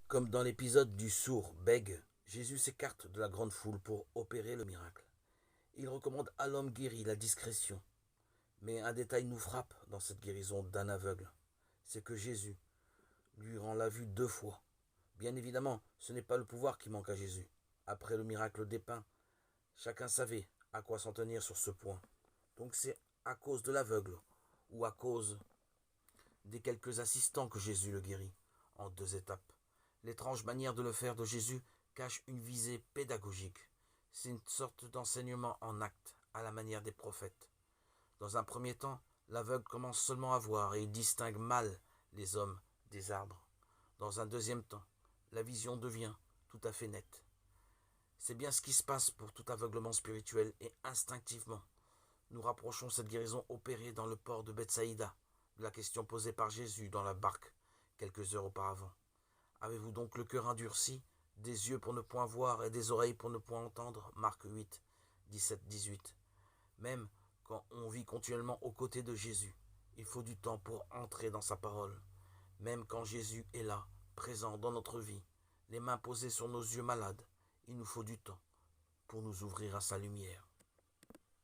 Comme dans l'épisode du sourd bègue, Jésus s'écarte de la grande foule pour opérer le miracle. Il recommande à l'homme guéri la discrétion. Mais un détail nous frappe dans cette guérison d'un aveugle, c'est que Jésus lui rend la vue 2 fois. Bien évidemment, ce n'est pas le pouvoir qui manque à Jésus. Après le miracle des pains, chacun savait à quoi s'en tenir sur ce point. Donc c'est à cause de l'aveugle ou à cause des quelques assistants que Jésus le guérit en 2 étapes. L'étrange manière de le faire de Jésus cache une visée pédagogique. C'est une sorte d'enseignement en acte, à la manière des prophètes. Dans un premier temps, l'aveugle commence seulement à voir et il distingue mal les hommes des arbres. Dans un deuxième temps, la vision devient tout à fait nette. C'est bien ce qui se passe pour tout aveuglement spirituel et instinctivement, nous rapprochons cette guérison opérée dans le port de Bethsaïda de la question posée par Jésus dans la barque quelques heures auparavant. Avez-vous donc le cœur endurci, des yeux pour ne point voir et des oreilles pour ne point entendre? Marc 8, 17-18. Même quand on vit continuellement aux côtés de Jésus, il faut du temps pour entrer dans sa parole. Même quand Jésus est là, présent dans notre vie, les mains posées sur nos yeux malades, il nous faut du temps pour nous ouvrir à sa lumière.